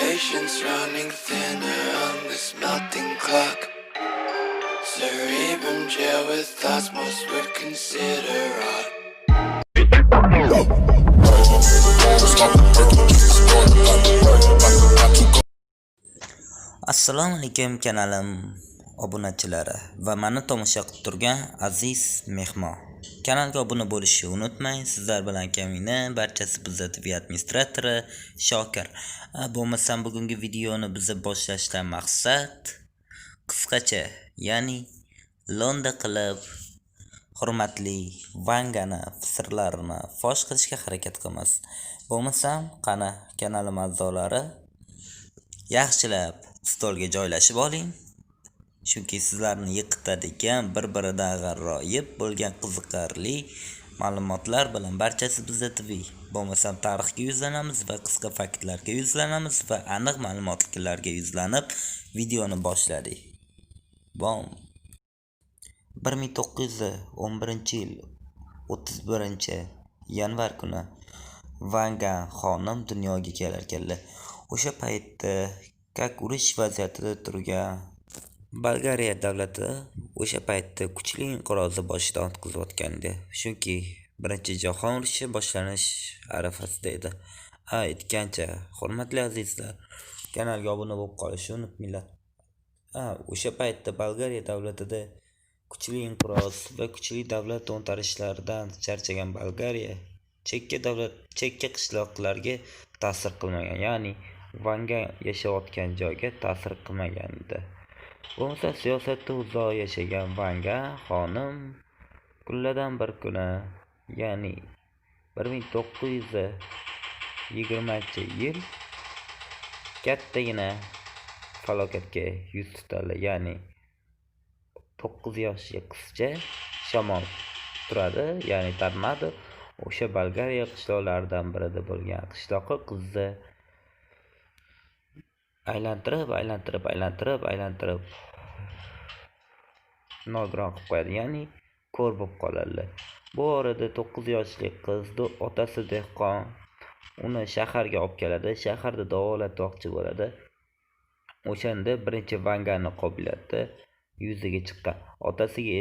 Patience running thinner on this melting clock. Cerebrum jail with thoughts most would consider odd. Assalomu alaykum kanalim obunachilari va meni tomosha qilib turgan aziz mehmon. Kanalga obuna bo'lishni unutmang. Sizlar bilan kamina barchasi bizda TV administratori Shokir. Bo'lmasam bugungi videoni bizni boshlashdan maqsad qisqacha, ya'ni londa qilib hurmatli Vangani sirlarini fosh qilishga harakat qilamiz. Bo'lmasam qani kanalim a'zolari yaxshilab stolga joylashib oling. Chunki sizlarni yiqitadigan bir-biridan g'aroyib bo'lgan qiziqarli ma'lumotlar bilan barchasi bizda TV. Bo'lmasam tarixga yuzlanamiz va qisqa faktlarga yuzlanamiz va aniq ma'lumotlarga yuzlanib videoni boshladik. Bom. 1911-yil 31-yanvar kuni Vanga xonim dunyoga kelar-keldi. O'sha paytda urush vaziyatida turgan Bolgariya davlati o'sha paytda kuchli inqirozni boshidan o'tkazayotgandi. Chunki Birinchi jahon urushi boshlanish arafasida edi. Aytgancha, hurmatli azizlar, kanalga obuna bo'lib qolishni unutmanglar. O'sha paytda Bolgariya davlatida kuchli inqiroz va kuchli davlat to'ntarishlardan charchagan Bolgariya chekka qishloqlarga ta'sir qilmagan, ya'ni Vanga yashayotgan joyga ta'sir qilmagan edi. Bo'lmasa siyosatda uzoq yashagan Vanga xonim kunlardan bir kuni, ya'ni 1920-yil kattagina falokatga yuz tutadi, ya'ni 9 yoshli qizcha shamol turadi, ya'ni tornado o'sha Bolgariya qishloqlaridan birida bo'lgan qishloqqa qizni aylantirib nogiron qilib qo'yadi, ya'ni ko'r bo'lib qoladi. Bu orada 9 yoshli qiz otasi dehqon uni shaharga olib keladi, shaharda davolatmoqchi bo'ladi. O'shanda birinchi Vangani qobiliyati yuzaga chiqqan. Otasiga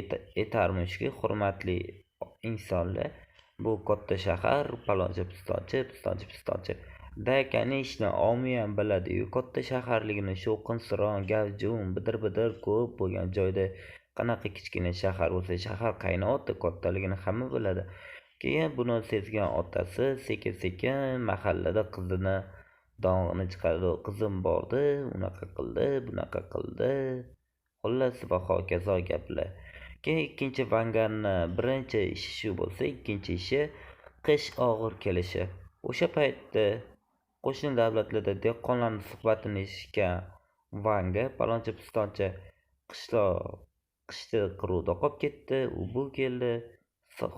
aytarmishki, hurmatli insonlar, bu katta shahar palonchi pistonchi Dakani ishni omiyam biladi-yu, katta shaharligini shovqin-suron, gavjum, bidir-bidir ko'p bo'lgan joyda qanaqa kichkina shahar bo'lsa, shahar qaynoti kattaligini hamma biladi. Keyin buni sezgan otasi sekin-sekin mahallada qizini dong'ini chiqardi. Qizim bordi, unaqa qildi, bunaqa qildi. Xullas va hokazo gaplar. Keyin ikkinchi Vangani birinchi ishi shu bo'lsa, ikkinchi ishi qish og'ir kelishi. O'sha paytda qo'shni davlatlarda dehqonlarning suhbatini eshitgan Vanga palonchi pistonchi qishda qiruvda qolib ketdi, u bu keldi,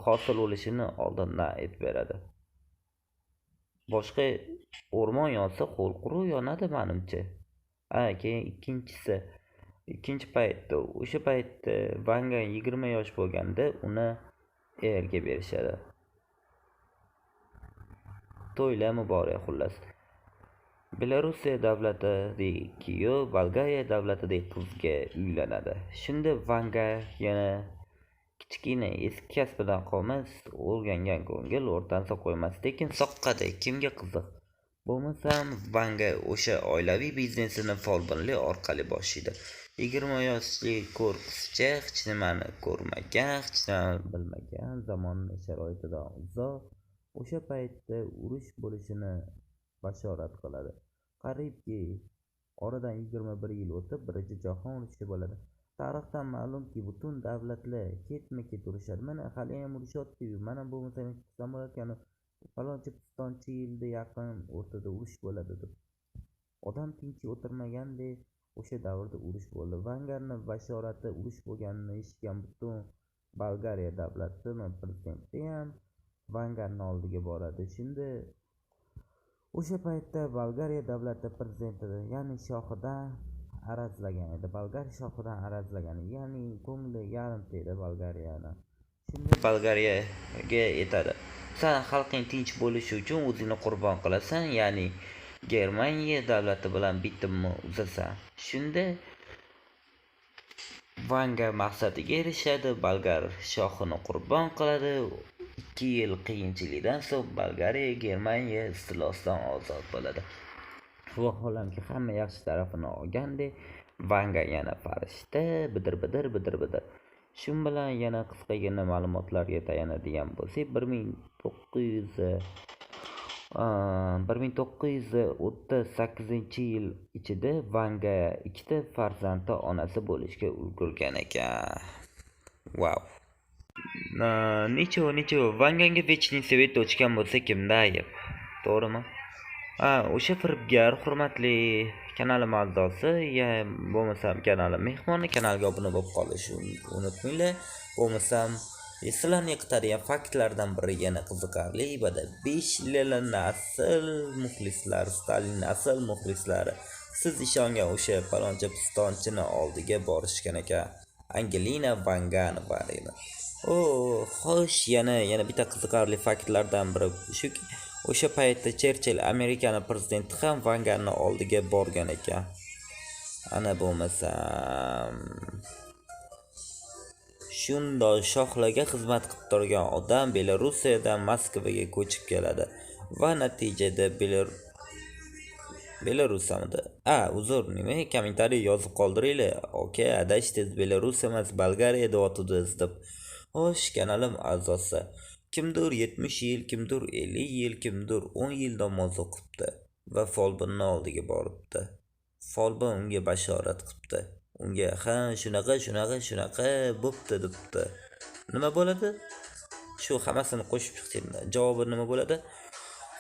hosil bo'lishini oldindan aytib beradi. Boshqa o'rmon yonsa qo'l quruq yonadi menimcha. Keyin ikkinchi paytda, o'sha paytda Vanga 20 yosh bo'lganda uni erga berishadi. To'ylar muborak xullas. Belorussiya davlatidagi kuyov Bolgariya davlatidagi qizga uylanadi. Shunda Vanga yana kichkina eski kasbidan qolmas, o'rgangan ko'ngil o'rtansa qo'ymas, lekin soqqada kimga qiziq. Bo'lmasam Vanga o'sha oilaviy biznesini folbinli orqali boshlaydi. 20 yoshli ko'r qizcha hech nimani ko'rmagan, hech nimani bilmagan, zamon sharoitidan uzoq. O'sha paytda urush bo'lishini bashorat qiladi. Qariyki, oradan 21 yil o'tib Birinchi jahon urushi bo'ladi. Tarixdan ma'lumki, butun davlatlar ketma-ket urushadi. Mana hali ham urushyapti-yu. Mana bo'lmasa ham bo'layotgan palonchi pistonchi yilda yaqin o'rtada urush bo'ladi deb. Odam tinch o'tirmagandek o'sha davrda urush bo'ldi. Vangarning bashorati urush bo'lganini eshitgan butun Bolgariya davlatining prezidenti ham Vangarning oldiga boradi. Shunda o'sha paytda Bolgariya davlati prezidenti, ya'ni shohidan arazlagan edi. Bolgariya shohidan arazlagan, ya'ni ko'ngli yarim edi Bolgariyani. Shunda Bolgariyaga aytadi: "Sen xalqing tinch bo'lishi uchun o'zingni qurbon qilasan, ya'ni Germaniya davlati bilan bitimni uzasan. Shunda Vanga maqsadiga erishadi, Bolgar shohini qurbon qiladi. 2 yil qiyinchilikdan so'ng Bolgariya Germaniya istilosidan ozod bo'ladi. Vaholanki hamma yaxshi tarafini olgandek, Vanga yana farishta, bidir. Shu bilan yana qisqagina ma'lumotlarga tayanadigan bo'lsak, 1938-yil ichida Vanga 2 ta farzandli onasi bo'lishga ulgurgan ekan. Wow. Ничего. Vanganga Вечный Свет ochgan bo'lsa kimda ayb? To'g'rimi? O'sha firibgar, hurmatli kanalim a'zosi, bo'lmasam kanalim mehmoni, kanalga obuna bo'lib qolishni unutmanglar. Bo'lmasam sizlarni yiqitadigan faktlardan biri yana qiziqarli edi. 5 Lenin asl muxlislar, Stalin asl muxlislari siz ishongan o'sha paloncha pistonchini oldiga borishgan ekan. Angelina Vangani bor edi. Xo'sh, yana bitta qiziqarli faktlardan biri shuki, o'sha paytda Cherchill, Amerikaning prezidenti ham Vangani oldiga borgan ekan. Ana bo'lmasam shundoq shohlarga xizmat qilib turgan odam Belorussiyadan Moskvaga ko'chib keladi va natijada Belorussiya nima kommentariy yozib qoldiringlar. Adashsiz, Belorussiya emas, Bolgariya deyotibsiz deb. Xo'sh, kanalim a'zosi, kimdir 70 yil, kimdir 50 yil, kimdir 10 yil namoz o'qibdi va folbinning oldiga boribdi. Folbin unga bashorat qilibdi. Unga shunaqa bo'pti debdi. Nima bo'ladi? Shu hammasini qo'shib chiqdim. Javobi nima bo'ladi?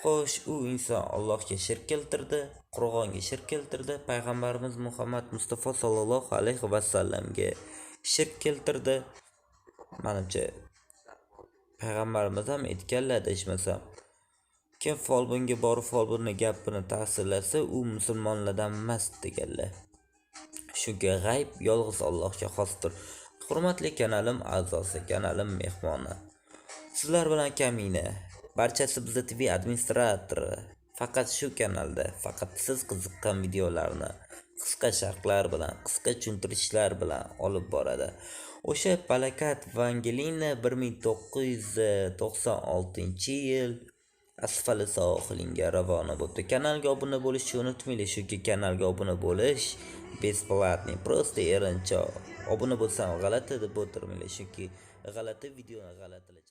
Xo'sh, u inson Allohga shirk keltirdi, Qur'onga shirk keltirdi, payg'ambarimiz Muhammad Mustafa sallallohu alayhi va sallamga shirk keltirdi. Menimcha payg'ambarimiz ham aytganlar deyishmasam, kim folbinga borib folbinning gapini ta'sirlasa, u musulmonlardan emas deganlar. Chunki g'ayb yolg'iz Allohga xosdir. Hurmatli kanalim a'zosi, kanalim mehmoni, sizlar bilan kamina, barchasi Bizda TV administratori. Faqat shu kanalda, faqat siz qiziqqan videolarni qisqa sharhlar bilan, qisqa tushuntirishlar bilan olib boradi. O'sha plakat Angelina 1996-yil asfali sohilinga ravona bo'ldi. Kanalga obuna bo'lishni unutmanglar, chunki kanalga obuna bo'lish besplatniy, просто erinchoq. Obuna bo'lsam g'alati deb o'tirmanglar, chunki g'alati videoni g'alatilar